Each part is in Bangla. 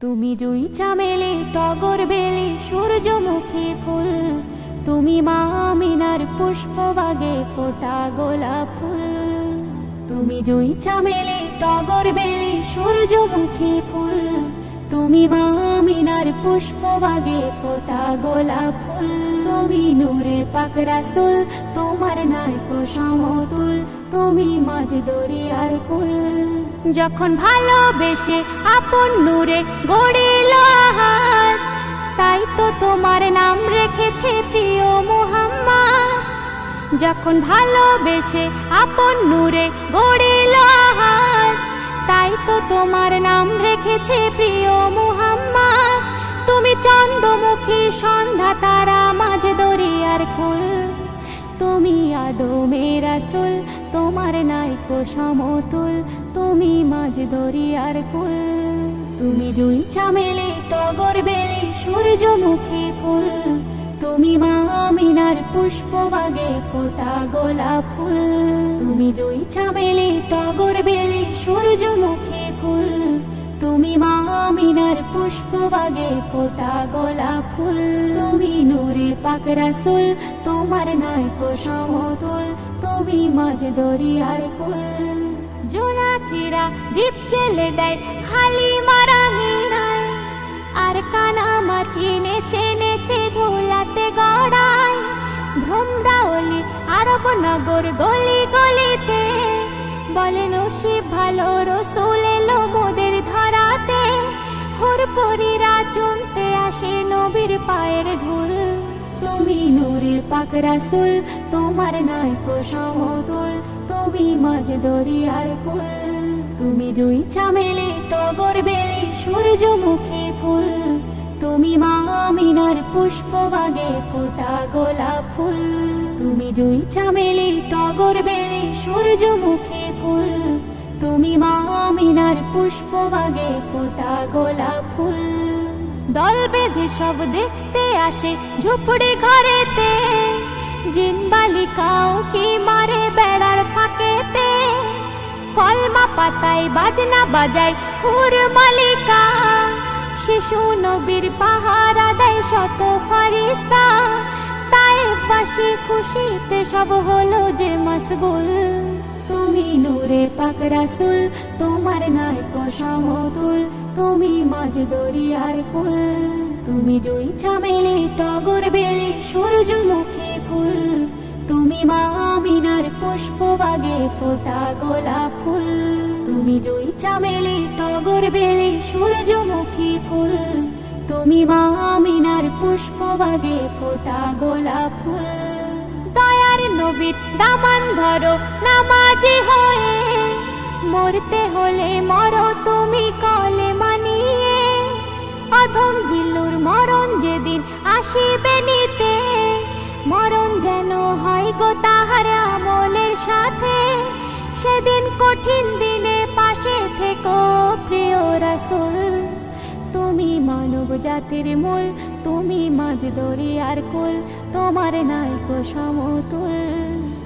তুমি জুই চামেলি টগর বেলি সূর্যমুখী ফুল, তুমি মা আমিনার পুষ্পবাগে ফোটা গোলাপ ফুল। তুমি জুই চামেলি টগর বেলি সূর্যমুখী ফুল, তুমি মা আমিনার পুষ্পবাগে ফোটা গোলাপ ফুল। তুমি নূরে পাক রাসূল, তোমার নাইকো সমতুল, তুমি মাঝ দরিয়ার কুল। যখন ভালোবেসে আপন নূরে গড়িল আহার, তাই তো তোমার নাম রেখেছে প্রিয় মুহাম্মদ। যখন ভালোবেসে আপন নূরে গড়িল আহার, তাই তো তোমার নাম রেখেছে প্রিয় মুহাম্মদ। তুমি চন্দ্রমুখী সন্ধ্যা তারা মাঝ দরিয়ার কুল, তুমি আদমে রাসূল, তোমার নাইকো সমতুল, তুমি মাঝ দরিয়ার কুল। তুমি জুই চামেলি টগর বেলি সূর্যমুখী ফুল, তুমি মা আমিনার পুষ্পবাগে ফোটা গোলাপ ফুল। তুমি জুই চামেলি টগর বেলি সূর্যমুখী ফুল, তুমি মা আমিনার পুষ্পবাগে ফোটা গোলাপ ফুল। তুমি নূরে পাক রাসূল, তোমার নাইকো সমতুল, তুমি মাঝ দরিয়ার কুল। জোনাকিরা দীপ জেলে দেয় হালিমার আঙিনায়, আর কানামাছি নেচে নেচে ধুলাতে গড়ায়। ভ্রমরাওলি আরব নগর গলি গলিতে বলে নসিব ভালো, রসুল এলো মোদের ধরাতে। হুরপুরীরা চুমতে আসে নবীর পায়ের ধুল, তুমি নূরের পাক রাসূল, তোমার নাইকো সমতুল, তুমি মাঝ দরিয়ার কুল। তুমি জুই চামেলি টগর বেলি সূর্যমুখী ফুল, তুমি মা আমিনার পুষ্পবাগে ফোটা গোলাপ ফুল। তুমি জুই চামেলি টগর বেলি সূর্যমুখী ফুল, তুমি মা আমিনার পুষ্পবাগে ফোটা গোলাপ ফুল। দল বেঁধে সব দেখতে আসে ঝুপড়ি ঘরেতে, জিন বালিকাও কি মারে বেড়ার ফাঁকেতে। কলমা পাতায় বাজনা বাজায় হুর মালিকা, শিশু নবীর পাহারা দেয় শত ফারিস্তা। তায়েফবাসী খুশিতে সব হলো যে মশগুল, তুমি নূরে পাক রাসূল, তোমার নাইকো সমতুল, তুমি মাঝ দরিয়ার কুল। তুমি জুই চামেলি টগর বেলি সূর্যমুখী ফুল, তুমি মা আমিনার পুষ্পবাগে ফোটা গোলাপ ফুল। তুমি জুই চামেলি টগর বেলি সূর্যমুখী ফুল, তুমি মা আমিনার পুষ্পবাগে ফোটা গোলাপ ফুল। দয়ার নবীর দামান ধরো নামাজি হয়ে, মরতে হলে মরো তুমি কলেমা নিয়ে। অধম জিল্লুর মরণ যেদিন আসিবে নিতে, মরণ যেন হয় গো তাহার আমলের সাথে। সেদিন কঠিন দিনে পাশে থেকো প্রিয় রাসূল, তুমি মানব জাতির মূল, তুমি মাঝ দরিয়ার কুল, তোমার নাইকো সমতুল।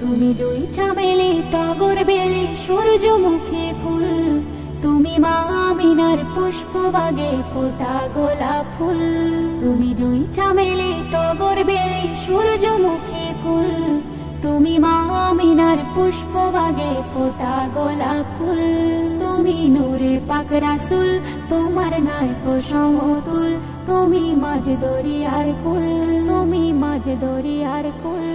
তুমি জুই চামেলি টগর বেলি সূর্যমুখী ফুল, তুমি মা আমিনার পুষ্পবাগে ফোটা গোলাপ ফুল। তুমি জুই চামেলি টগর বেলি সূর্যমুখী ফুল, তুমি মা আমিনার পুষ্পবাগে ফোটা গোলাপ ফুল। তুমি নূরে পাক রাসূল, তোমার নাইকো সমতুল, তুমি মাঝ দরিয়ার কুল, তুমি মাঝ দরিয়ার কুল।